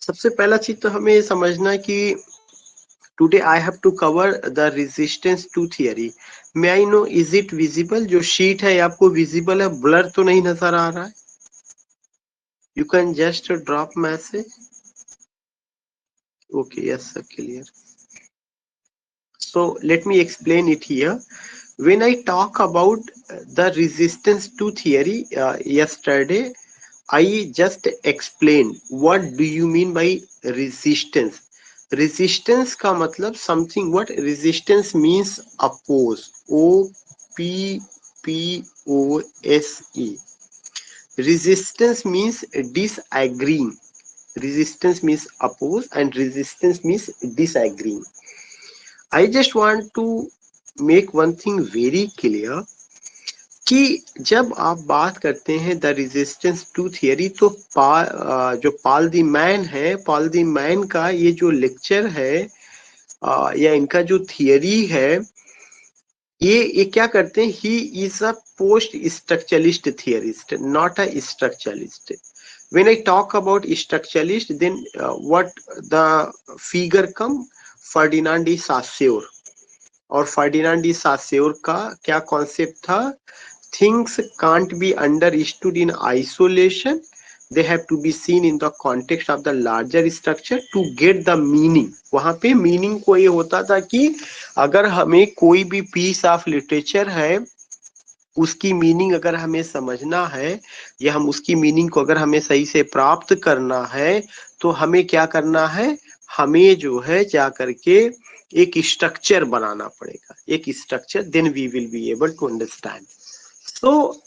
सबसे पहला चीज तो हमें समझना है कि today I have to cover the resistance to theory. May I know is it visible? जो शीट है आपको विजिबल है? ब्लर तो नहीं नजर आ रहा है? You can just drop message. Okay, yes sir, clear. So let me explain it here. When I talk about the resistance to theory yesterday, I just explained what do you mean by resistance. Resistance का मतलब something, what resistance means oppose, OPPOSE. Resistance means disagreeing. Resistance means oppose and resistance means disagreeing. I just want to make one thing very clear कि जब आप बात करते हैं the resistance to theory, तो जो पॉल दी मैन है, Paul the man का ये जो लेक्चर है या इनका जो थियरी है, ये क्या करते हैं, he is a post structuralist theorist, not a structuralist. When I talk about structuralist, then what the figure come? Ferdinand de Saussure. और फर्डिनांड डी सास्योर का क्या कॉन्सेप्ट था? Things can't be understood in isolation, they have to be seen in the context of the larger structure to get the meaning. वहां पे meaning को ये होता था कि अगर हमें कोई भी पीस ऑफ लिटरेचर है, उसकी मीनिंग अगर हमें समझना है या हम उसकी मीनिंग को अगर हमें सही से प्राप्त करना है, तो हमें क्या करना है? हमें जो है जा करके एक स्ट्रक्चर बनाना पड़ेगा, एक structure, then we will be able to understand. तो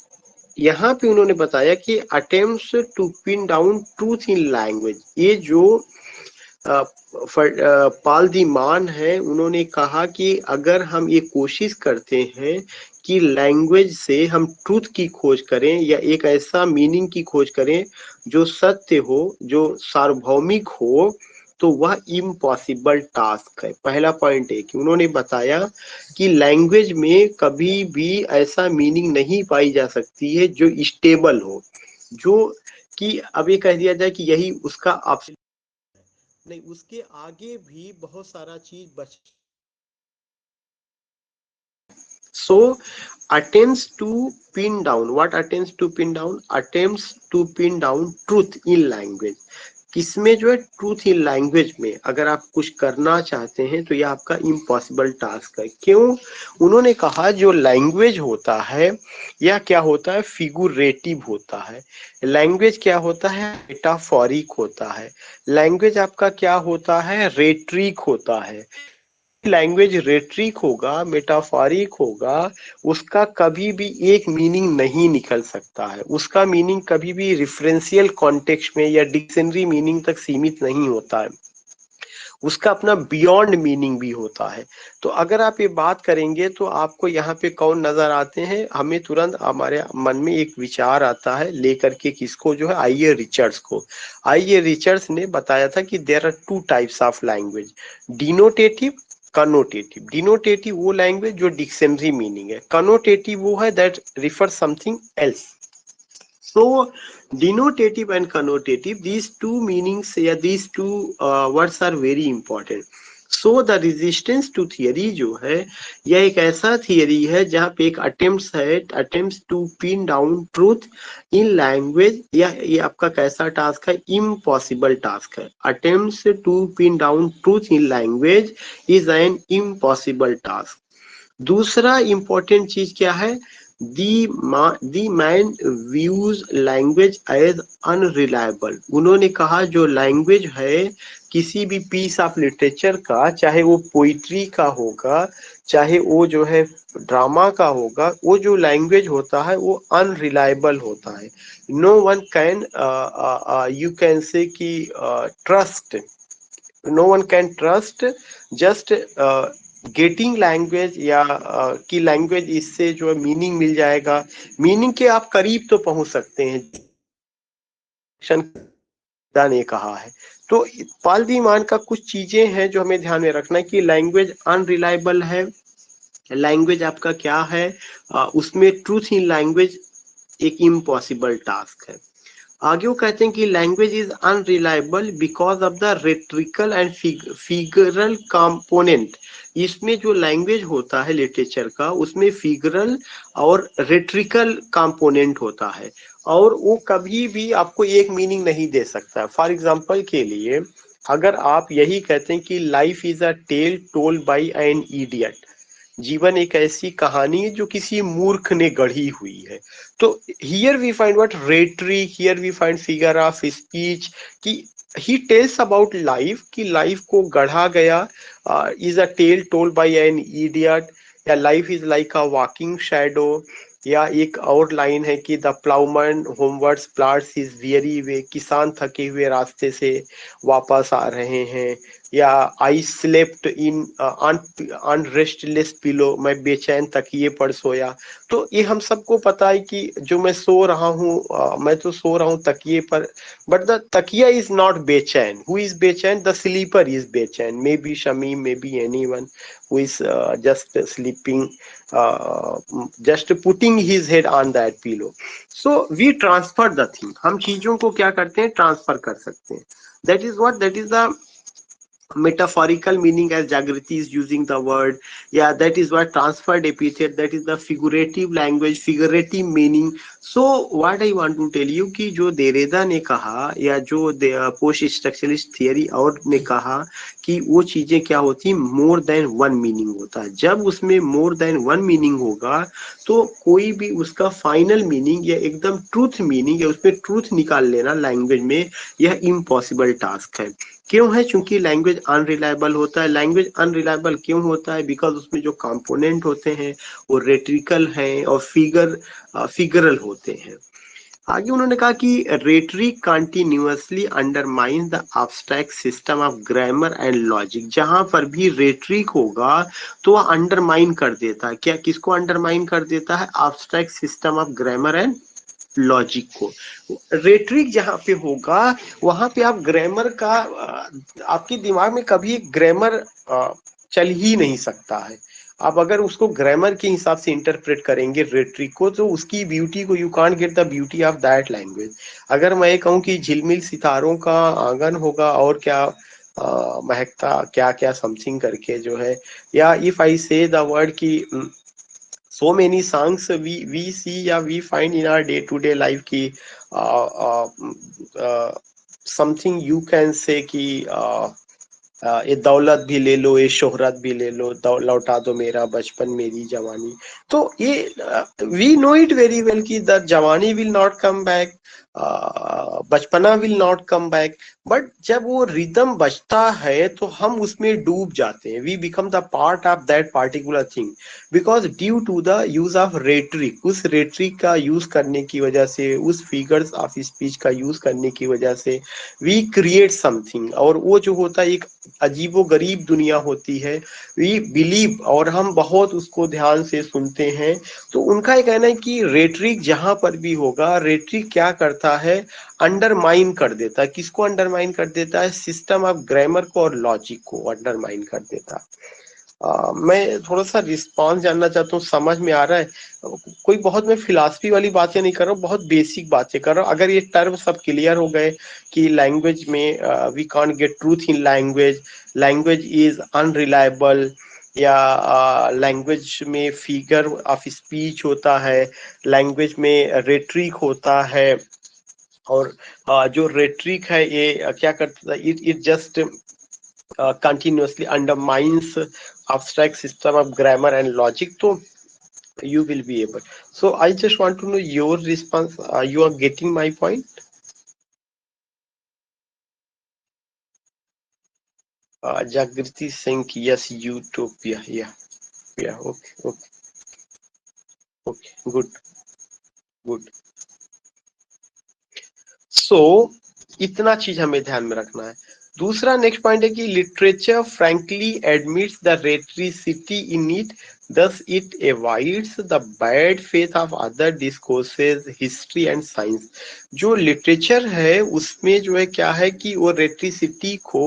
यहाँ पे उन्होंने बताया कि attempts to pin down truth in language, ये जो पॉल दी मान है, उन्होंने कहा कि अगर हम ये कोशिश करते हैं कि लैंग्वेज से हम ट्रूथ की खोज करें या एक ऐसा मीनिंग की खोज करें जो सत्य हो, जो सार्वभौमिक हो, तो वह इम्पॉसिबल टास्क है. पहला पॉइंट है कि उन्होंने बताया कि लैंग्वेज में कभी भी ऐसा मीनिंग नहीं पाई जा सकती है जो स्टेबल हो, जो कि अब ये कह दिया जाए कि यही उसका ऑप्शन नहीं, उसके आगे भी बहुत सारा चीज बच. So attempts to pin down, what attempts to pin down? Attempts to pin down truth in language. किसमें जो है? ट्रूथ इन लैंग्वेज में अगर आप कुछ करना चाहते हैं तो यह आपका इम्पॉसिबल टास्क है. क्यों? उन्होंने कहा जो लैंग्वेज होता है यह क्या होता है? फिगुरेटिव होता है. लैंग्वेज क्या होता है? मेटाफोरिक होता है. लैंग्वेज आपका क्या होता है? रेट्रिक होता है. लैंग्वेज रेट्रिक होगा, मेटाफोरिक होगा, उसका कभी भी एक मीनिंग नहीं निकल सकता है. उसका मीनिंग कभी भी रेफरेंशियल कॉन्टेक्स्ट में या डिक्शनरी मीनिंग तक सीमित नहीं होता है. उसका अपना बियॉन्ड मीनिंग भी होता है. तो अगर आप ये बात करेंगे तो आपको यहाँ पे कौन नजर आते हैं? हमें तुरंत हमारे मन में एक विचार आता है लेकर के, किसको? जो है आई.ए. रिचर्ड्स को. आई.ए. रिचर्ड्स ने बताया था कि there are two types of language, denotative, connotative. Denotative वो लैंग्वेज जो डिक्शनरी मीनिंग है, कनोटेटिव वो है that refer something else. So denotative and connotative, these two meanings, yeah, these two words are very important. So the resistance to theory जो है, यह एक ऐसा थियरी है जहाँ पे एक अटेम्प्ट है, attempt to pin down truth in language. ये आपका कैसा टास्क है? इम्पॉसिबल टास्क है. Attempt to pin down truth in language is an impossible task. दूसरा इंपॉर्टेंट चीज क्या है? The man views language as unreliable. उन्होंने कहा जो लैंग्वेज है किसी भी पीस ऑफ लिटरेचर का, चाहे वो पोइट्री का होगा, चाहे वो जो है ड्रामा का होगा, वो जो लैंग्वेज होता है वो अनरिलायबल होता है. No one can, you can say कि trust, no one can trust just getting language या की लैंग्वेज इससे जो है मीनिंग मिल जाएगा. मीनिंग के आप करीब तो पहुंच सकते हैं, ने कहा है. तो पॉल दी मान का कुछ चीजें हैं जो हमें ध्यान में रखना है कि लैंग्वेज अनरिलायबल है. लैंग्वेज आपका क्या है? उसमें ट्रूथ इन लैंग्वेज एक इम्पॉसिबल टास्क है. आगे वो कहते हैं कि language is unreliable because of the rhetorical and figural component. इसमें जो लैंग्वेज होता है लिटरेचर का, उसमें फिगरल और रेट्रिकल कंपोनेंट होता है, और वो कभी भी आपको एक मीनिंग नहीं दे सकता। फॉर एग्जाम्पल के लिए, अगर आप यही कहते हैं कि life is a tale told by an idiot, जीवन एक ऐसी कहानी है जो किसी मूर्ख ने गढ़ी हुई है, तो here we find what rhetoric, here we find figure of speech, कि ही टेल्स अबाउट लाइफ, कि लाइफ को गढ़ा गया, is a tale told by an idiot, या life is like a walking shadow, या एक और लाइन है कि the ploughman homewards plods is weary way, किसान थके हुए रास्ते से वापस आ रहे हैं, या आई स्लेप्ट इन अनरेस्टलेस पिलो, मैं बेचैन तकिए पर सोया। तो ये हम सबको पता है कि जो मैं सो रहा हूँ, मैं तो सो रहा हूँ तकिए पर, बट द तकिया इज नॉट बेचैन। हु इज बेचैन? द स्लीपर इज बेचैन, may be Shamim, may be anyone who is just sleeping, just putting his head on that pillow. So we transfer the thing, हम चीजों को क्या करते हैं, ट्रांसफर कर सकते हैं। that is what, that is the metaphorical meaning as Jagriti is using the word. Yeah, that is what transferred epithet, that is the figurative language, figurative meaning. So what I want to tell you कि जो देरेदा ने कहा, या जो post structuralist theory और ने कहा कि वो चीजें क्या होती, मोर देन वन मीनिंग होता है। जब उसमें मोर देन वन मीनिंग होगा तो कोई भी उसका फाइनल मीनिंग या एकदम ट्रूथ मीनिंग या उसमें ट्रूथ निकाल लेना लैंग्वेज में, यह इम्पॉसिबल टास्क है। क्यों है? क्योंकि लैंग्वेज अनरिलायबल होता है। लैंग्वेज अनरिलायबल क्यों होता है? बिकॉज उसमें जो कंपोनेंट होते हैं वो रेट्रिकल हैं और फिगरल होते हैं। आगे उन्होंने कहा कि rhetoric continuously undermine the abstract system of grammar and logic. जहां पर भी रेटरिक होगा तो वह अंडरमाइन कर देता है। क्या, किसको अंडरमाइन कर देता है? Abstract system of grammar and logic को। रेटरिक जहां पे होगा वहां पे आप ग्रामर का, आपके दिमाग में कभी ग्रामर चल ही नहीं सकता है। आप अगर उसको ग्रामर के हिसाब से इंटरप्रेट करेंगे रेटरिक को, तो उसकी ब्यूटी को, you can't get the beauty of that language. अगर मैं कहूँ कि झिलमिल सितारों का आंगन होगा और क्या महकता क्या क्या समथिंग करके जो है, या इफ आई से द वर्ड की so many songs we see या we find in our day to day life की something you can say कि ये दौलत भी ले लो, ये शोहरत भी ले लो, लौटा दो मेरा बचपन मेरी जवानी। तो ये we know it very well कि the jawani will not come back, bachpana will not come back, but जब वो रिदम बजता है तो हम उसमें डूब जाते हैं। We become the part of that particular thing because due to the use of rhetoric. उस रेटरिक का यूज करने की वजह से, उस फिगर्स ऑफ स्पीच का यूज करने की वजह से वी क्रिएट समथिंग। और वो जो होता है एक अजीबो गरीब दुनिया होती है, वी बिलीव, और हम बहुत उसको ध्यान से सुनते हैं। तो उनका ये कहना है कि रेटरिक जहां पर भी होगा, रेटरिक क्या करता है, अंडरमाइन कर देता है। किसको अंडरमाइन कर देता है? सिस्टम ऑफ ग्रामर को और लॉजिक को अंडरमाइन कर देता है। मैं थोड़ा सा रिस्पॉन्स जानना चाहता हूँ, समझ में आ रहा है? कोई बहुत मैं फिलॉसफी वाली बातें नहीं कर रहा हूँ, बहुत बेसिक बातें कर रहा हूँ। अगर ये टर्म सब क्लियर हो गए कि लैंग्वेज में we can't get truth in language, language is unreliable, या लैंग्वेज में फिगर ऑफ स्पीच होता है, लैंग्वेज में रेट्रिक होता है, और जो रेट्रिक है ये क्या करता है, it just continuously undermines abstract system of grammar and logic, so you will be able. So I just want to know your response. You are getting my point? Jagriti Singh, yes, utopia. Yeah, yeah. Okay, okay, okay. Good, good. So इतना चीज हमें ध्यान में रखना है। दूसरा next point है कि literature frankly admits the rhetoricity in it, thus it avoids the bad faith of other discourses, history and science। जो लिटरेचर है उसमें जो है क्या है कि वो रेट्रिसिटी को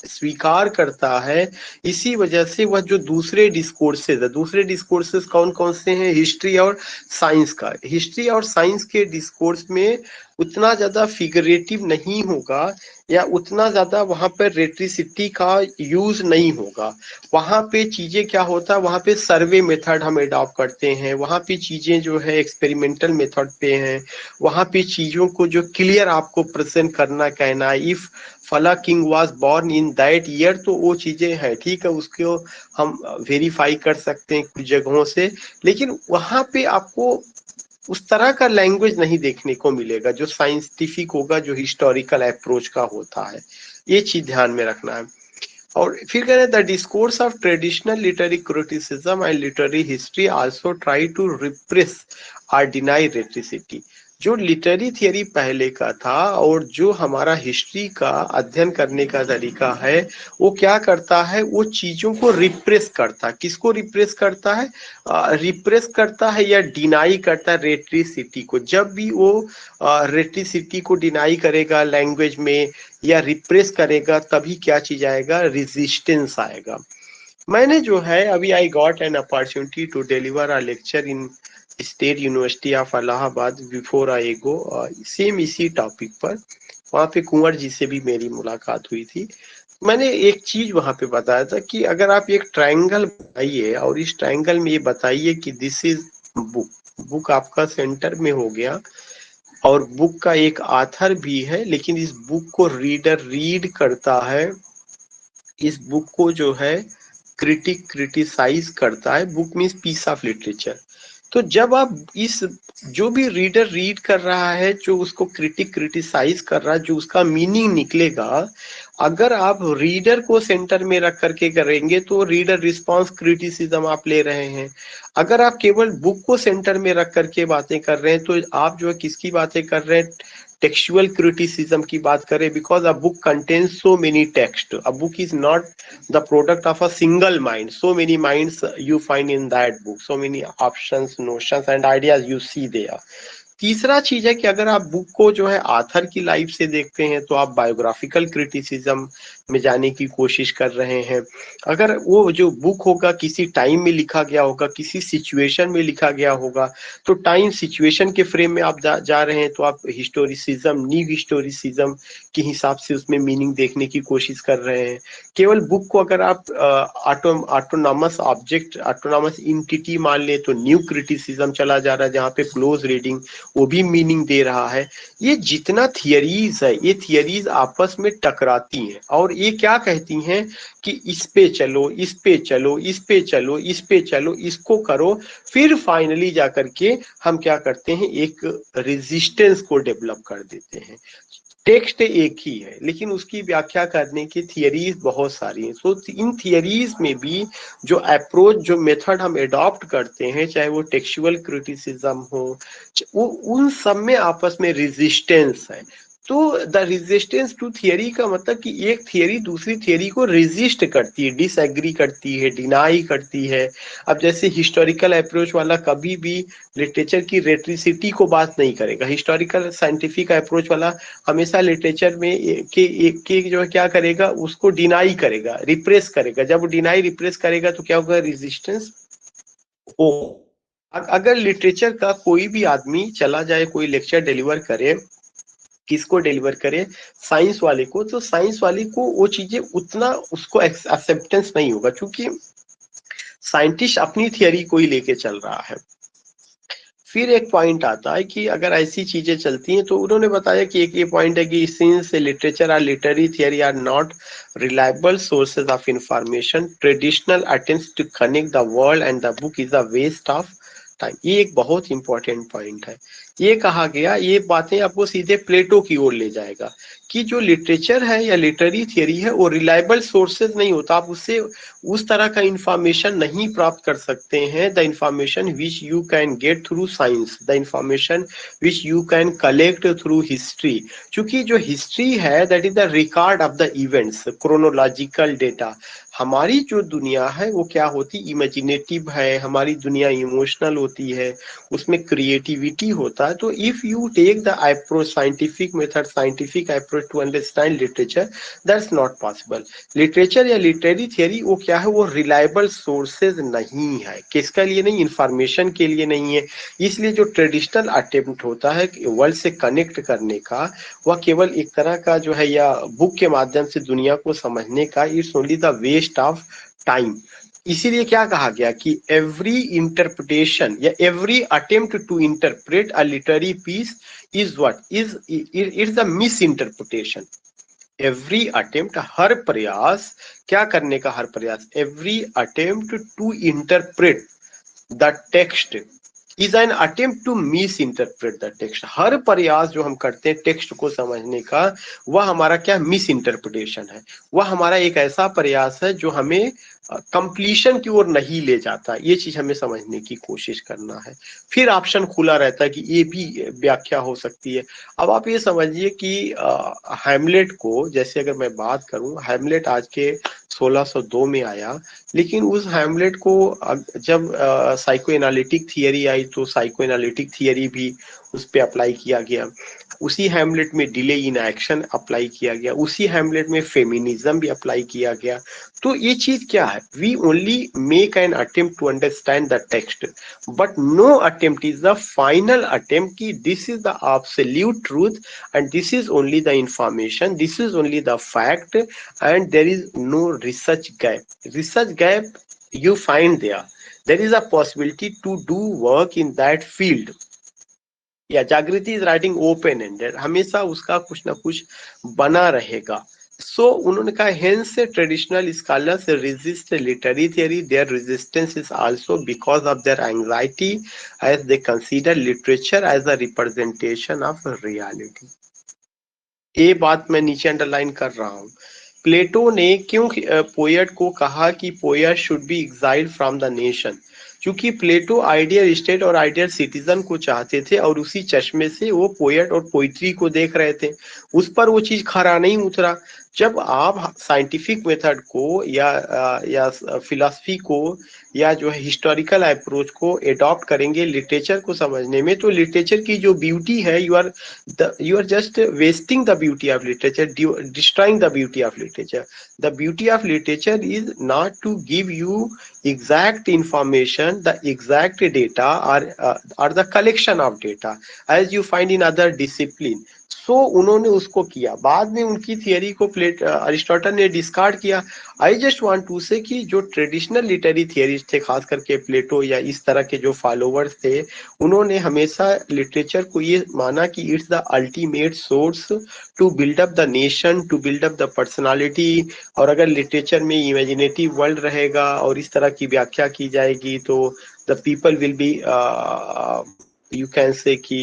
स्वीकार करता है। इसी वजह से वह जो दूसरे डिस्कोर्सेज है, दूसरे डिस्कोर्सेज कौन कौन से हैं? हिस्ट्री और साइंस का। हिस्ट्री और साइंस के डिस्कोर्स में उतना ज्यादा फिगरेटिव नहीं होगा, या उतना ज्यादा वहां पर रेट्रिसिटी का यूज नहीं होगा। वहां पे चीजें क्या होता है, वहां पे सर्वे मेथड हम अडॉप्ट करते हैं, वहां पे चीजें जो है एक्सपेरिमेंटल मेथड पे हैं, वहां पे चीजों को जो क्लियर आपको प्रेजेंट करना, कहना इफ फला king was born in that year, तो वो चीजें हैं, ठीक है, उसको हम वेरीफाई कर सकते हैं कुछ जगहों से। लेकिन वहां पे आपको उस तरह का लैंग्वेज नहीं देखने को मिलेगा जो साइंटिफिक होगा, जो हिस्टोरिकल अप्रोच का होता है। ये चीज ध्यान में रखना है। और फिर कह रहे हैं the discourse of traditional literary criticism and literary history also try to repress और डिनाई रेट्रिसिटी। जो लिटरेरी थियरी पहले का था और जो हमारा हिस्ट्री का अध्ययन करने का तरीका है, वो क्या करता है, वो चीजों को रिप्रेस करता है। किसको रिप्रेस करता है? रिप्रेस करता है या डिनाई करता है रेट्रिसिटी को। जब भी वो रेट्रिसिटी को डिनाई करेगा लैंग्वेज में या रिप्रेस करेगा, तभी क्या चीज आएगा, रेजिस्टेंस आएगा। मैंने जो है अभी I got an opportunity to deliver a lecture in state university of Allahabad before I go, same इसी टॉपिक पर। वहां पे कुंवर जी से भी मेरी मुलाकात हुई थी। मैंने एक चीज वहां पे बताया था कि अगर आप एक ट्रायंगल बनाइए और इस ट्रायंगल में ये बताइए कि दिस इज बुक, बुक आपका सेंटर में हो गया और बुक का एक आथर भी है, लेकिन इस बुक को रीडर रीड करता है, इस बुक को जो है क्रिटिसाइज करता है। Book means piece of literature. तो जब आप इस जो भी रीडर रीड कर रहा है, जो उसको क्रिटिसाइज कर रहा है, जो उसका मीनिंग निकलेगा, अगर आप रीडर को सेंटर में रख करके करेंगे तो रीडर रिस्पॉन्स क्रिटिसिज्म आप ले रहे हैं। अगर आप केवल बुक को सेंटर में रख करके बातें कर रहे हैं तो आप जो है किसकी बातें कर रहे हैं, टेक्सुअल क्रिटिसिज्म की बात करें। Because a book contains so many text, a book is not the product of a single mind, so many minds you find in that book, so many options, notions and ideas you see there। तीसरा चीज है कि अगर आप book को जो है author की लाइफ से देखते हैं तो आप बायोग्राफिकल क्रिटिसिज्म में जाने की कोशिश कर रहे हैं। अगर वो जो बुक होगा किसी टाइम में लिखा गया होगा, किसी सिचुएशन में लिखा गया होगा, तो टाइम सिचुएशन के फ्रेम में आप जा रहे हैं, तो आप हिस्टोरिसिज्म, न्यू हिस्टोरिसिज्म के हिसाब से उसमें मीनिंग देखने की कोशिश कर रहे हैं। केवल बुक को अगर आप ऑटोनॉमस ऑब्जेक्ट, ऑटोनॉमस इंटिटी मान ले तो न्यू क्रिटिसिज्म चला जा रहा है, जहाँ पे क्लोज रीडिंग वो भी मीनिंग दे रहा है। ये जितना थियरीज है, ये थियरीज आपस में टकराती हैं और ये क्या कहती हैं कि इस पे चलो, इस पे चलो, इस पे चलो, इस पे चलो, इसको करो, फिर फाइनली जाकर के हम क्या करते हैं, एक रेजिस्टेंस को डेवलप कर देते हैं। टेक्स्ट एक ही है लेकिन उसकी व्याख्या करने की थियरीज बहुत सारी हैं। सो इन थियरीज में भी जो अप्रोच, जो मेथड हम एडॉप्ट करते हैं, चाहे वो टेक्सुअल क्रिटिसिज्म हो, वो उन सब में आपस में रेजिस्टेंस है। तो द रेजिस्टेंस टू थियरी का मतलब कि एक थियरी दूसरी थियरी को रेजिस्ट करती है, डिसएग्री करती है, डिनाई करती है। अब जैसे हिस्टोरिकल अप्रोच वाला कभी भी लिटरेचर की रेट्रिसिटी को बात नहीं करेगा। हिस्टोरिकल साइंटिफिक अप्रोच वाला हमेशा लिटरेचर में के जो है क्या करेगा, उसको डिनाई करेगा, रिप्रेस करेगा। जब डिनाई रिप्रेस करेगा तो क्या होगा, रेजिस्टेंस हो। अगर लिटरेचर का कोई भी आदमी चला जाए, कोई लेक्चर डिलीवर करे, किसको डिलीवर करे, साइंस वाले को, तो साइंस वाले को वो चीजें उतना उसको एक्सेप्टेंस नहीं होगा, क्योंकि साइंटिस्ट अपनी थियरी को ही लेके चल रहा है। फिर एक पॉइंट आता है कि अगर ऐसी चीजें चलती हैं तो उन्होंने बताया कि एक ये पॉइंट है कि सिंस लिटरेचर और literary theory are not reliable sources of information, traditional attempts to connect the world and the book is a waste of time। ये एक बहुत इंपॉर्टेंट पॉइंट है। ये कहा गया, ये बातें आपको सीधे प्लेटो की ओर ले जाएगा कि जो लिटरेचर है या लिटरेरी थियरी है वो रिलायबल सोर्सेज नहीं होता। आप उससे उस तरह का इंफॉर्मेशन नहीं प्राप्त कर सकते हैं। The information which you can get through science, the information which you can collect through history. क्योंकि जो हिस्ट्री है that is the record of the events, chronological data. हमारी जो दुनिया है वो क्या होती, इमेजिनेटिव है, हमारी दुनिया इमोशनल होती है, उसमें क्रिएटिविटी होता है, तो if you take the approach scientific method, scientific approach to understand literature, that's not possible. Literature या लिटरेरी थियरी वो क्या है, वो रिलायबल सोर्सेज नहीं है, किसके लिए नहीं, इंफॉर्मेशन के लिए नहीं है। इसलिए जो ट्रेडिशनल अटेम्प्ट होता है वर्ल्ड से कनेक्ट करने का, वह केवल एक तरह का जो है या बुक के माध्यम से दुनिया को समझने का, it's only the waste of time. इसीलिए क्या कहा गया कि एवरी इंटरप्रिटेशन या every attempt to interpret a literary piece is what is it's the misinterpretation. Every attempt, हर प्रयास, क्या करने का हर प्रयास, every attempt to interpret the text is an attempt to misinterpret the text. हर प्रयास जो हम करते हैं टेक्स्ट को समझने का, वह हमारा क्या मिस इंटरप्रिटेशन है, वह हमारा एक ऐसा प्रयास है जो हमें कंप्लीशन की ओर नहीं ले जाता। ये चीज हमें समझने की कोशिश करना है। फिर ऑप्शन खुला रहता है कि ये भी व्याख्या हो सकती है। अब आप ये समझिए कि हैमलेट को, जैसे अगर मैं बात करूं, हैमलेट आज के 1602 में आया, लेकिन उस हैमलेट को जब साइको एनालिटिक थियरी आई तो साइको एनालिटिक थियरी भी उस पर अप्लाई किया गया। उसी हैमलेट में डिले इन एक्शन अप्लाई किया गया, उसी हैमलेट में फेमिनिज्म भी अप्लाई किया गया। तो ये चीज क्या है, we only make an attempt to understand the text, but no attempt is the final attempt कि this is the absolute truth and this is only the information, this is only the fact, and there is no research gap. Research gap you find there is a possibility to do work in that field. या जागृति is writing open ended, हमेशा उसका कुछ ना कुछ बना रहेगा। So उन्होंने कहा hence traditional scholars resist literary theory, their resistance is also because of their anxiety as they consider literature as a representation of reality. ये बात मैं नीचे अंडरलाइन कर रहा हूँ। प्लेटो ने क्यों पोएट को कहा कि poet should be exiled from the nation, क्योंकि प्लेटो आइडियल स्टेट और आइडियल सिटीजन को चाहते थे और उसी चश्मे से वो पोएट और पोइट्री को देख रहे थे। उस पर वो चीज खरा नहीं उतरा। जब आप साइंटिफिक मेथड को या फिलॉसफी को या जो है हिस्टोरिकल अप्रोच को एडॉप्ट करेंगे लिटरेचर को समझने में, तो लिटरेचर की जो ब्यूटी है, you are just wasting the beauty of literature, destroying the beauty of literature. The beauty of literature is not to give you exact information, the exact data, or the collection of data as you find in other discipline. सो उन्होंने उसको किया, बाद में उनकी theory को Aristotle ने discard किया। I just want to say कि जो ट्रेडिशनल लिटरेरी थियरीज थे, खास करके प्लेटो या इस तरह के जो फॉलोवर्स थे, उन्होंने हमेशा लिटरेचर को ये माना कि it's the ultimate source to build up the nation, to build up the personality. और अगर लिटरेचर में इमेजिनेटिव वर्ल्ड रहेगा और इस तरह की व्याख्या की जाएगी तो the people will be, you can say कि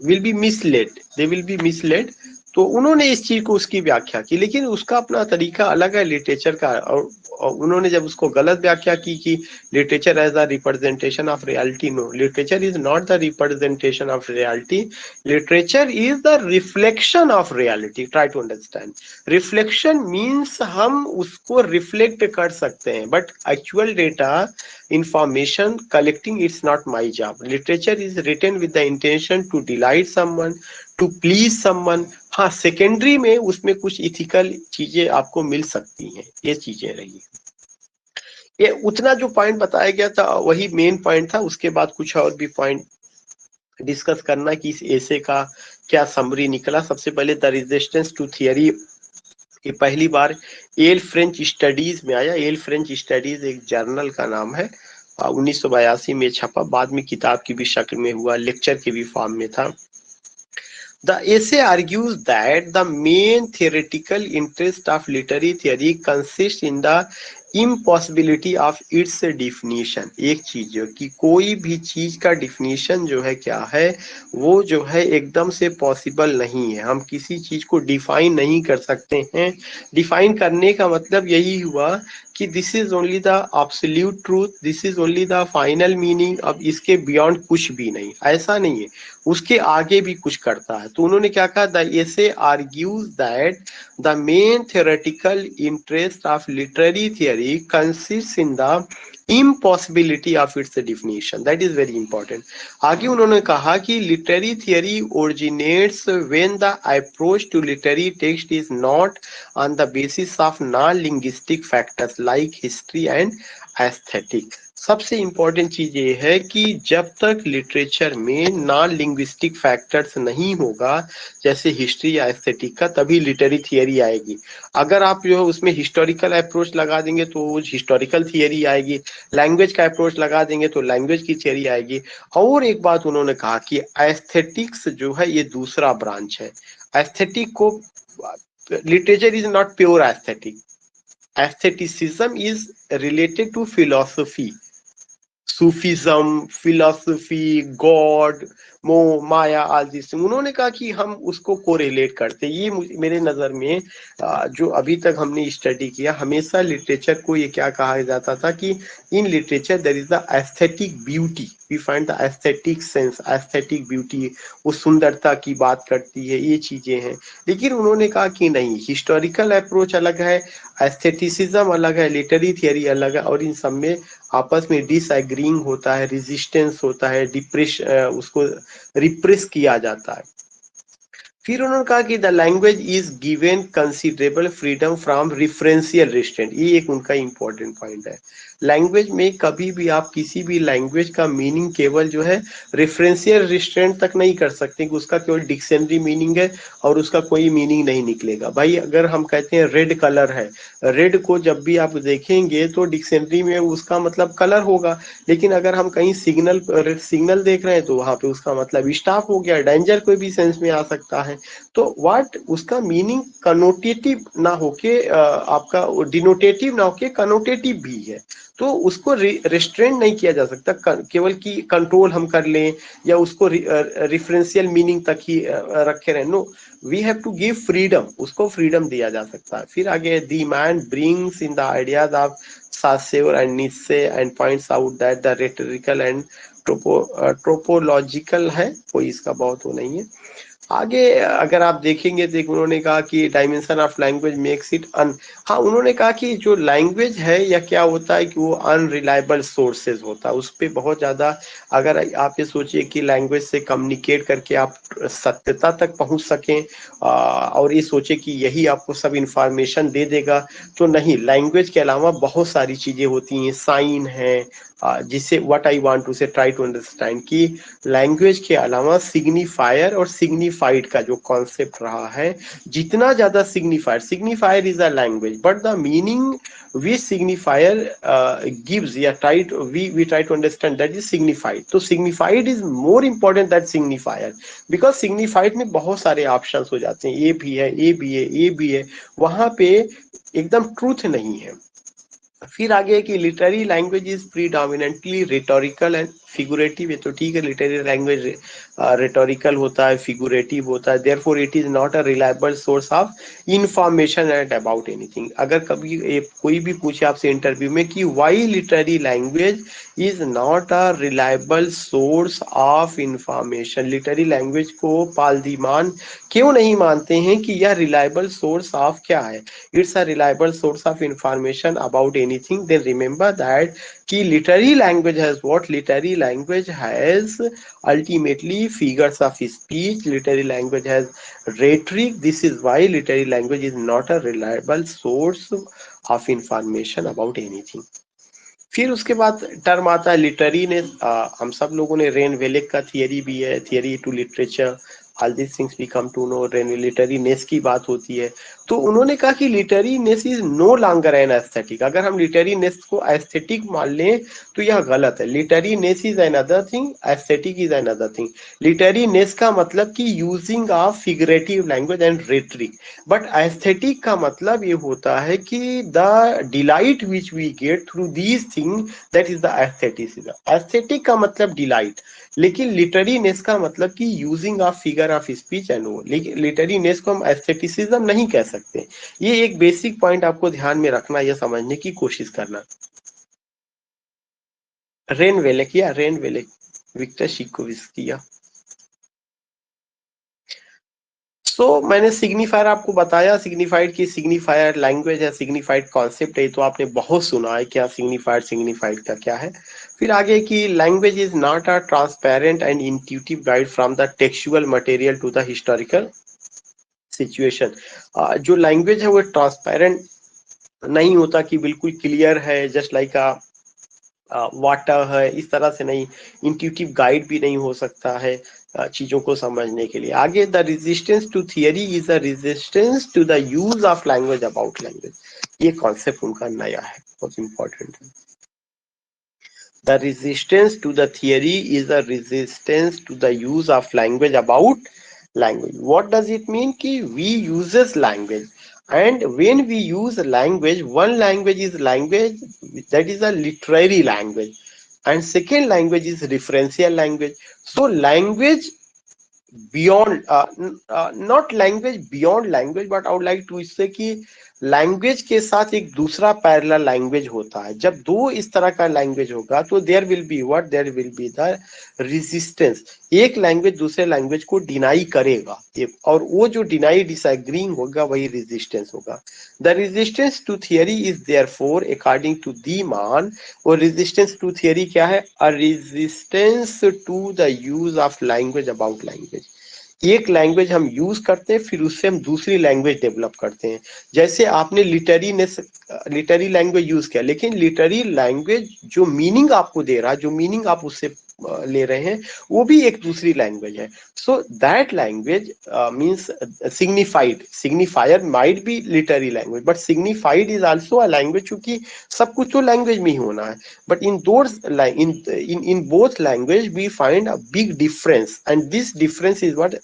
will be misled, they will be misled. तो उन्होंने इस चीज को उसकी व्याख्या की, लेकिन उसका अपना तरीका अलग है लिटरेचर का। और उन्होंने जब उसको गलत व्याख्या की कि literature as the representation of reality, no, literature is not the representation of reality, literature is the reflection of reality. Try to understand, reflection means हम उसको रिफ्लेक्ट कर सकते हैं, but actual data information collecting, it's not my job. Literature is written with the intention to delight someone, to please someone. हाँ, secondary में उसमें कुछ ethical चीजें आपको मिल सकती हैं, ये चीजें रही। ये उतना जो पॉइंट बताया गया था वही मेन पॉइंट था। उसके बाद कुछ और भी पॉइंट डिस्कस करना कि इस ऐसे का क्या समरी निकला। सबसे पहले द रेजिस्टेंस टू थियरी, ये पहली बार एल फ्रेंच स्टडीज में आया। एल फ्रेंच स्टडीज एक जर्नल का नाम है, 1982 में छपा, बाद में किताब की भी शक्ल में हुआ, लेक्चर के भी फॉर्म में था। The essay argues that the main theoretical interest of literary theory consists in the impossibility of its definition. एक चीज जो कि कोई भी चीज का डिफिनीशन जो है क्या है, वो जो है एकदम से पॉसिबल नहीं है। हम किसी चीज को डिफाइन नहीं कर सकते हैं। डिफाइन करने का मतलब यही हुआ कि this is only the absolute truth, this is only the final meaning. अब इसके बियॉन्ड कुछ भी नहीं, ऐसा नहीं है, उसके आगे भी कुछ करता है। तो उन्होंने क्या कहा, the essay argues that the main theoretical interest of literary theory consist in the impossibility of its definition, that is very important. आगे उन्होंने कहा कि literary theory originates when the approach to literary text is not on the basis of non-linguistic factors like history and aesthetic. सबसे important चीज ये है कि जब तक लिटरेचर में नॉन लिंग्विस्टिक फैक्टर्स नहीं होगा, जैसे हिस्ट्री या एस्थेटिक का, तभी लिटरेरी थियरी आएगी। अगर आप जो है उसमें हिस्टोरिकल अप्रोच लगा देंगे तो हिस्टोरिकल थियरी आएगी, लैंग्वेज का अप्रोच लगा देंगे तो लैंग्वेज की थियरी आएगी। और एक बात उन्होंने कहा कि एस्थेटिक्स जो है ये दूसरा ब्रांच है। एस्थेटिक को, literature is not pure aesthetic, aestheticism is related to philosophy, Sufism, philosophy, God, moh, maya, all this. उन्होंने कहा कि हम उसको कोरिलेट करते। ये मेरे नजर में जो अभी तक हमने स्टडी किया, हमेशा लिटरेचर को ये क्या कहा जाता था कि in literature there is the aesthetic beauty, we find the aesthetic sense, aesthetic beauty, वो सुंदरता की बात करती है, ये चीजें हैं। लेकिन उन्होंने कहा कि नहीं, हिस्टोरिकल अप्रोच अलग है, एस्थेटिसिज्म अलग है, लिटरेरी थियरी अलग है, और इन सब में आपस में डिसएग्रीइंग होता है, रेजिस्टेंस होता है, उसको रिप्रेस किया जाता है। फिर उन्होंने कहा कि the language is given considerable freedom from referential restraint, ये एक उनका इंपॉर्टेंट पॉइंट है। लैंग्वेज में कभी भी आप किसी भी लैंग्वेज का मीनिंग केवल जो है रेफरेंशियल रिस्ट्रेंट तक नहीं कर सकते कि उसका केवल डिक्शनरी मीनिंग है और उसका कोई मीनिंग नहीं निकलेगा। भाई अगर हम कहते हैं रेड कलर है, रेड को जब भी आप देखेंगे तो डिक्शनरी में उसका मतलब कलर होगा, लेकिन अगर हम कहीं सिग्नल देख रहे हैं तो वहां पे उसका मतलब स्टॉप हो गया, डेंजर कोई भी सेंस में आ सकता है। तो व्हाट उसका मीनिंग कनोटेटिव ना होके आपका डिनोटेटिव ना होके कनोटेटिव भी है, तो उसको रिस्ट्रेंट नहीं किया जा सकता केवल कि कंट्रोल हम कर लें या उसको रिफरेंशियल मीनिंग तक ही रखे रहे। No, we have to give freedom, उसको फ्रीडम दिया जा सकता है। फिर आगे the man brings in the ideas of Saussure and Nietzsche and points out that the rhetorical and tropological है, कोई इसका बहुत वो नहीं है। आगे अगर आप देखेंगे तो उन्होंने कहा कि dimension of language makes it un, हाँ उन्होंने कहा कि जो लैंग्वेज है या क्या होता है कि वो अनरिलायबल सोर्सेज होता है, उस पर बहुत ज़्यादा, अगर आप ये सोचिए कि लैंग्वेज से कम्युनिकेट करके आप सत्यता तक पहुंच सकें और ये सोचे कि यही आपको सब इंफॉर्मेशन दे देगा, तो नहीं, लैंग्वेज के अलावा बहुत सारी चीज़ें होती हैं, साइन है, जिससे व्हाट आई वांट टू से ट्राई टू अंडरस्टैंड कि लैंग्वेज के अलावा सिग्निफायर और सिग्निफाइड का जो कॉन्सेप्ट रहा है, जितना ज्यादा signifier is a language but the meaning we signifier gives या we try to understand that is signified, तो signified is more important that signifier, because signified में बहुत सारे ऑप्शंस हो जाते हैं, ए भी है, ए भी है, ए भी है, वहां पे एकदम ट्रूथ नहीं है। फिर आगे कि literary language is predominantly rhetorical and figurative, ये तो ठीक है, लिटरेरी लैंग्वेज रिटोरिकल होता है, फिगुरेटिव होता है, therefore it is not a reliable source of information and about anything. अगर कभी कोई भी पूछे आपसे इंटरव्यू में कि why literary language is not a reliable source of information, literary language को पालदीमान क्यों नहीं मानते हैं कि यह रिलायबल सोर्स ऑफ क्या है, it's a reliable source of information about anything, then remember that कि literary language has what, literary language has ultimately figures of speech, literary language has rhetoric, this is why literary language is not a reliable source of information about anything। फिर उसके बाद term आता है literary ने, हम सब लोगों ने रेन वेलेक का थियरी भी है, theory to literature, all this things we come to know, रेन लिटरेरीनेस की बात होती है। तो उन्होंने कहा कि literariness is no longer an aesthetic, अगर हम लिटरेरीनेस को एस्थेटिक मान लें तो यह गलत है। Literariness is another thing, aesthetic is another thing. Literariness का मतलब कि using of figurative language and rhetoric, but aesthetic का मतलब ये होता है कि the delight which we get through these thing, that is the aestheticism. Aesthetic का मतलब डिलाइट, लेकिन लिटरेरीनेस का मतलब कि using of figure of speech and वो, लेकिन लिटरेरीनेस को हम एस्थेटिसिज्म नहीं कह सकते। ये एक बेसिक पॉइंट आपको ध्यान में रखना या समझने की कोशिश करना। रेन वेलेक या रेन वेलेक, विक्टर शिकोविस्की या मैंने सिग्निफायर आपको बताया, सिग्निफाइड की सिग्निफायर लैंग्वेज है, सिग्निफाइड कॉन्सेप्ट है, तो आपने बहुत सुना है क्या सिग्निफायर, सिग्निफाइड का क्या है। फिर आगे की language is not a transparent and intuitive guide from the textual material to the historical situation. जो लैंग्वेज है वो ट्रांसपेरेंट नहीं होता कि बिल्कुल क्लियर है, जस्ट लाइक वाटर है, इस तरह से नहीं, इंट्यूटिव गाइड भी नहीं हो सकता है चीजों को समझने के लिए। आगे the resistance to theory is a resistance to the use of language about language. ये कॉन्सेप्ट उनका नया है, बहुत इंपॉर्टेंट है। The resistance to the theory is a resistance to the use of language about language. What does it mean? Ki we uses language, and when we use language, one language is language that is a literary language, and second language is referential language. So language beyond not language beyond language, but I would like to say कि language के साथ एक दूसरा parallel language होता है। जब दो इस तरह का लैंग्वेज होगा तो there will be what, there will be the resistance. एक लैंग्वेज दूसरे लैंग्वेज को डिनाई करेगा, और वो जो डिनाई डिसएग्रीइंग होगा वही रेजिस्टेंस होगा। The resistance to theory is therefore according to de Man, और रेजिस्टेंस टू थियरी क्या है? A resistance to the use of language about language. एक लैंग्वेज हम यूज करते हैं, फिर उससे हम दूसरी लैंग्वेज डेवलप करते हैं। जैसे आपने लिटरी लैंग्वेज यूज किया, लेकिन लिटरी लैंग्वेज जो मीनिंग आपको दे रहा है, जो मीनिंग आप उससे ले रहे हैं, वो भी एक दूसरी लैंग्वेज है। So that language means signified, signifier might be literary language, but signified is also a language, क्योंकि सब कुछ तो लैंग्वेज में ही होना है। But in those in both language we find a big difference, and this difference is what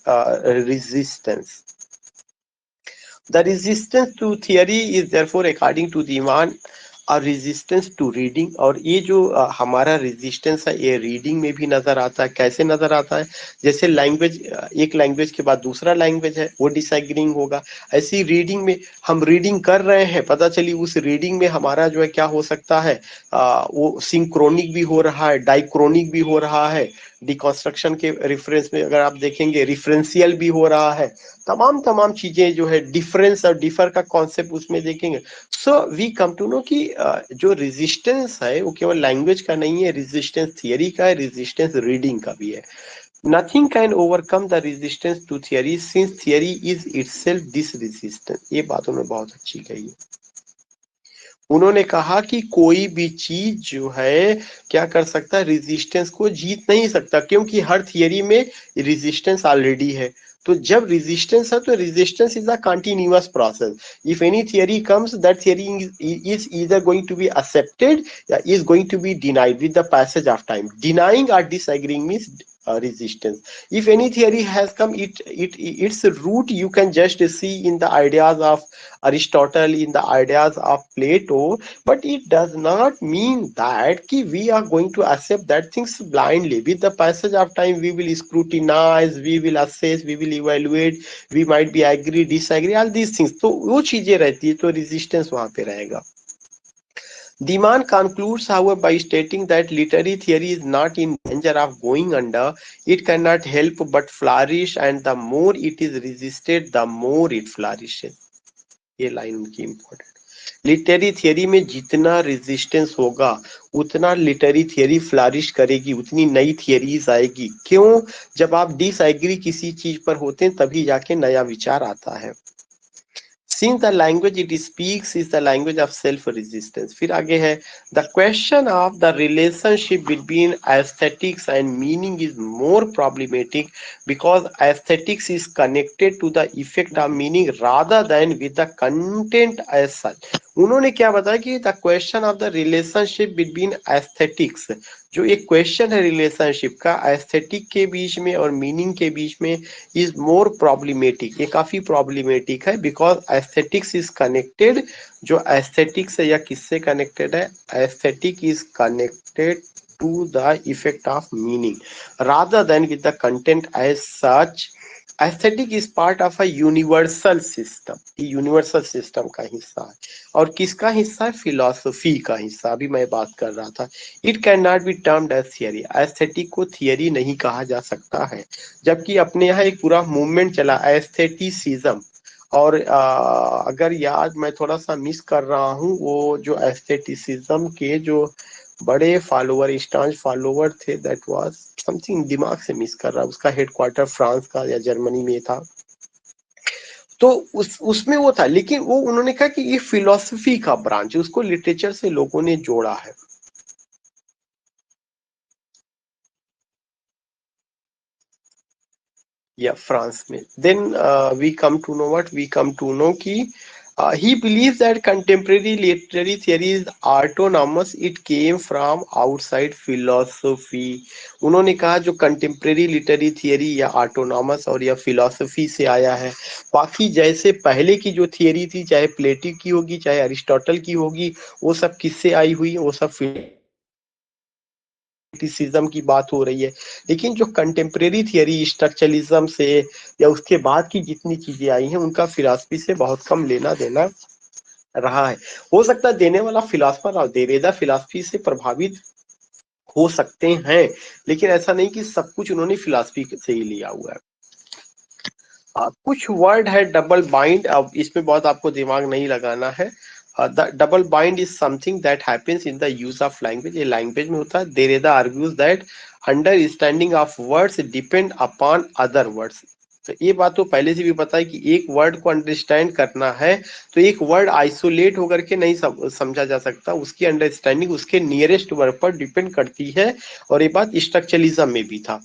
resistance. The resistance to theory is therefore according to the Iman और resistance to reading. और ये जो हमारा resistance है ये reading में भी नजर आता है। कैसे नजर आता है? जैसे लैंग्वेज, एक लैंग्वेज के बाद दूसरा लैंग्वेज है वो डिसएग्रीइंग होगा, ऐसी रीडिंग में हम रीडिंग कर रहे हैं, पता चली उस रीडिंग में हमारा जो है क्या हो सकता है, वो सिंक्रोनिक भी हो रहा है, डाइक्रोनिक भी हो रहा है, डिकॉन्स्ट्रक्शन के रेफरेंस में अगर आप देखेंगे रिफरेंशियल भी हो रहा है, तमाम चीजें जो है डिफरेंस और डिफर का कॉन्सेप्ट उसमें देखेंगे। So we come to know कि जो रेजिस्टेंस है वो केवल लैंग्वेज का नहीं है, रेजिस्टेंस थियरी का है, रेजिस्टेंस रीडिंग का भी है। Nothing can overcome the resistance to theory since theory is itself this resistance. ये बात उन्होंने बहुत अच्छी कही है। उन्होंने कहा कि कोई भी चीज जो है क्या कर सकता है, रेजिस्टेंस को जीत नहीं सकता, क्योंकि हर थियरी में रेजिस्टेंस ऑलरेडी है। तो जब रेजिस्टेंस है तो resistance is a continuous process. If any theory comes, that theory is either going to be accepted या is going to be denied with the passage of time. Denying और disagreeing means resistance. If any theory has come, its root you can just see in the ideas of Aristotle, in the ideas of Plato, but it does not mean that ki we are going to accept that things blindly. With the passage of time we will scrutinize, we will assess, we will evaluate, we might be agree, disagree, all these things. तो वो चीजें रहती है, तो resistance वहां पे रहेगा। Diman concludes, however, by stating that literary theory is not in danger of going under. It cannot help but flourish, and the more it is resisted, the more it flourishes. ये line उनकी important. Literary theory में जितना resistance होगा उतना literary theory flourish करेगी, उतनी नई theories आएगी। क्यों? जब आप डिसएग्री किसी चीज पर होते हैं तभी जाके नया विचार आता है। Since the language it speaks is the language of self-resistance. फिर आगे है, the question of the relationship between aesthetics and meaning is more problematic because aesthetics is connected to the effect of meaning rather than with the content as such. उन्होंने क्या बताया कि the question of the relationship between aesthetics, जो एक question है relationship का aesthetic के बीच में और मीनिंग के बीच में, इज मोर प्रॉब्लमेटिक। ये काफी प्रॉब्लमेटिक है बिकॉज एस्थेटिक्स इज कनेक्टेड, जो एस्थेटिक्स है या किससे कनेक्टेड है? Aesthetic is connected to the effect of meaning rather than with the content as such. Aesthetic is part of a universal system, ये universal system का हिस्सा है। और किसका हिस्सा है? फिलॉसफी का हिस्सा। अभी मैं बात कर रहा था। It can not be termed as theory, aesthetic को थियरी नहीं कहा जा सकता है। जबकि अपने यहाँ एक पूरा मूवमेंट चला एस्थेटिसिज्म। और अगर याद मैं थोड़ा सा मिस कर रहा हूँ, वो जो एस्थेटिसिज्म के जो बड़े फॉलोवर, स्टांच फॉलोवर थे, दैट वाज समथिंग, दिमाग से मिस कर रहा, उसका हेडक्वार्टर फ्रांस का या जर्मनी में था। तो उसमें वो था, लेकिन वो उन्होंने कहा कि ये फिलोसफी का ब्रांच है, उसको लिटरेचर से लोगों ने जोड़ा है। या फ्रांस में। Then we come to know what, we come to know कि he believes that contemporary literary theory is autonomous, it came from outside philosophy। उन्होंने कहा जो कंटेम्प्रेरी लिटरेरी थियरी या ऑटोनॉमस और या फिलोसफी से आया है। बाकी जैसे पहले की जो थियरी थी, चाहे प्लेटो की होगी चाहे अरिस्टोटल की होगी, वो सब किससे आई हुई? वो सब क्रिटिसिज्म की बात हो रही है। लेकिन जो कंटेम्प्रेरी थियरी स्ट्रक्चरलिज्म से या उसके बाद की जितनी चीजें आई हैं, उनका फिलॉसफी से बहुत कम लेना देना रहा है। हो सकता है देने वाला फिलॉसफर और देरेदा फिलॉसफी से प्रभावित हो सकते हैं, लेकिन ऐसा नहीं कि सब कुछ उन्होंने फिलॉसफी से ही लिया हुआ है। कुछ वर्ड है डबल बाइंड, अब इसमें बहुत आपको दिमाग नहीं लगाना है। The double bind is something that happens in the use of language, ये लैंग्वेज में होता है। Derrida argues that understanding of words depend upon other words. तो ये बात तो पहले से भी पता है कि एक वर्ड को अंडरस्टैंड करना है तो एक वर्ड आइसोलेट होकर के नहीं समझा जा सकता, उसकी अंडरस्टैंडिंग उसके नियरेस्ट वर्ड पर डिपेंड करती है। और ये बात स्ट्रक्चरलिज्म में भी था।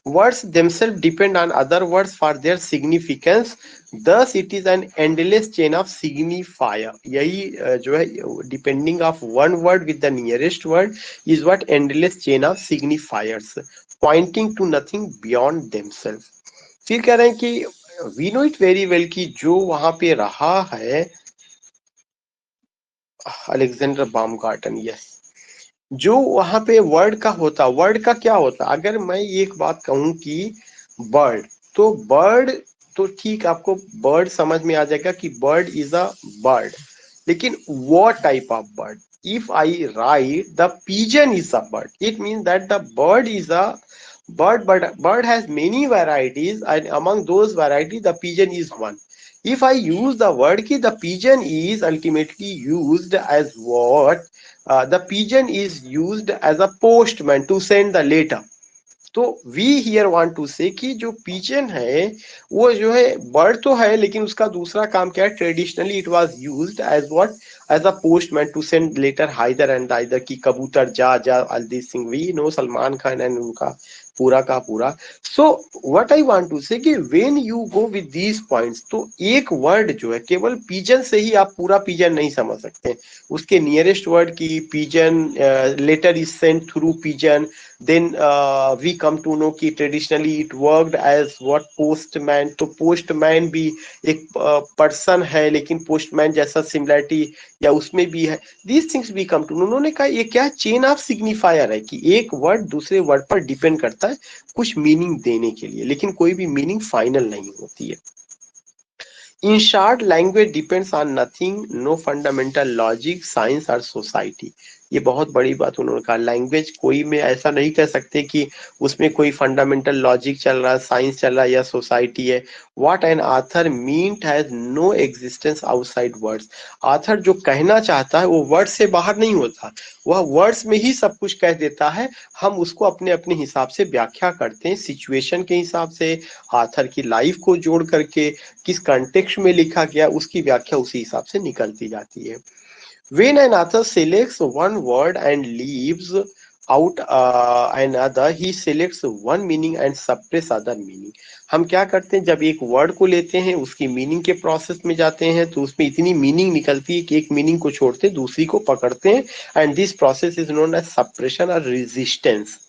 Words themselves depend on other words for their significance. Thus, it is an endless chain of signifier. यही जो है depending of one word with the nearest word is what endless chain of signifiers, pointing to nothing beyond themselves. फिर कह रहे हैं कि we know it very well कि जो वहां पे रहा है अलेक्जेंडर बामगार्टन, यस, जो वहां पे वर्ड का होता, वर्ड का क्या होता, अगर मैं एक बात कहूं कि बर्ड, तो बर्ड, तो ठीक आपको बर्ड समझ में आ जाएगा कि बर्ड इज अ बर्ड। लेकिन what type of bird? if I write the pigeon is a bird, it means that the bird is a bird, but bird has many varieties, and among those varieties the pigeon is one. If I use the word ki the pigeon is ultimately used as what, the pigeon is used as a postman to send the letter. तो we hear want to say कि जो pigeon है वो जो है bird तो है, लेकिन उसका दूसरा काम क्या है? Traditionally it was used as what, as a postman to send letter hither and thither, की Kabootar ja ja, all this thing we know, Salman Khan and उनका पूरा का पूरा। So what I want to say कि when you go with these points, तो एक word जो है केवल पिजन से ही आप पूरा पिजन नहीं समझ सकते, उसके नियरेस्ट वर्ड की pigeon, letter is sent through pigeon. then we come to know कि traditionally it worked as what, postman, तो postman भी एक पर्सन है, लेकिन postman जैसा सिमिलरिटी या उसमें भी है। these things we come to know, उन्होंने कहा ये क्या चेन ऑफ सिग्निफायर है कि एक वर्ड दूसरे वर्ड पर डिपेंड करता है कुछ मीनिंग देने के लिए, लेकिन कोई भी मीनिंग फाइनल नहीं होती है। In short, language depends on nothing, no fundamental logic, science or society। ये बहुत बड़ी बात उन्होंने कहा, लैंग्वेज कोई में ऐसा नहीं कह सकते कि उसमें कोई फंडामेंटल लॉजिक चल रहा है, साइंस चल रहा है या सोसाइटी है। What an author meant has no existence outside words. Author जो कहना चाहता है वो वर्ड से बाहर नहीं होता, वह वर्ड्स में ही सब कुछ कह देता है। हम उसको अपने अपने हिसाब से व्याख्या करते हैं, सिचुएशन के हिसाब से, आथर की लाइफ को जोड़ करके, किस कंटेक्स्ट में लिखा गया उसकी व्याख्या उसी हिसाब से निकलती जाती है। When an author selects one word and leaves out another, he selects one meaning and suppress other meaning। हम क्या करते हैं, जब एक वर्ड को लेते हैं उसकी मीनिंग के प्रोसेस में जाते हैं तो उसमें इतनी मीनिंग निकलती है कि एक मीनिंग को छोड़ते दूसरी को पकड़ते हैं, and this process is known as suppression और रेजिस्टेंस।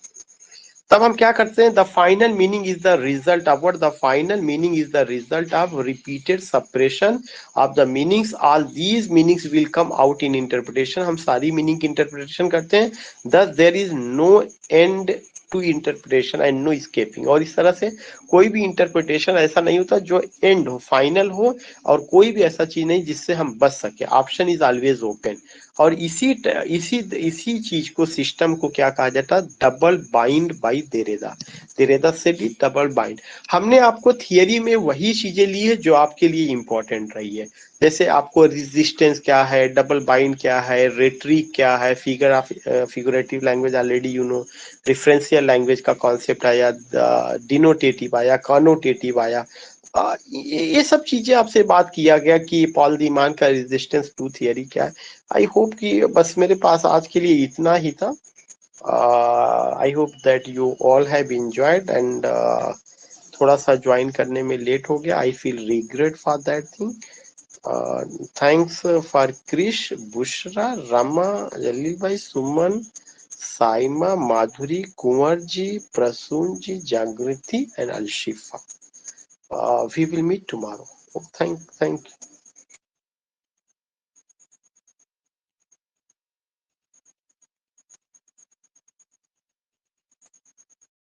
तब हम क्या करते हैं, the final meaning is the result of what, the final meaning is the result of repeated suppression of the meanings. All these meanings will come out in interpretation. हम सारी meaning की interpretation करते हैं। Thus there is no end to interpretation and no escaping. और इस तरह से कोई भी इंटरप्रिटेशन ऐसा नहीं होता जो एंड हो, फाइनल हो, और कोई भी ऐसा चीज नहीं जिससे हम बच सके। Option is always open. और इसी इसी इसी चीज को, सिस्टम को क्या कहा जाता है? Double bind by Derrida. Derrida से भी डबल बाइंड। हमने आपको थियरी में वही चीजें ली है जो आपके लिए इंपॉर्टेंट रही है। जैसे आपको रेजिस्टेंस क्या है, डबल बाइंड क्या है, रेट्रिक क्या है, figurative language already you know, differential language का कॉन्सेप्ट आया, डिनोटेटिव आया, कॉनोटेटिव आया। ये सब चीजें आपसे बात किया गया कि पॉल दी मान का रेजिस्टेंस टू थियरी क्या है। आई होप कि बस मेरे पास आज के लिए इतना ही था। I hope that you all have enjoyed and थोड़ा सा ज्वाइन करने में लेट हो गया। I feel regret for that thing. Thanks for Krish, Bushra, Rama, Jalil bhai, Suman, Saima, Madhuri, Kumar ji, Prasoon ji, Jagriti, and Al Shifa. We will meet tomorrow. Thank you.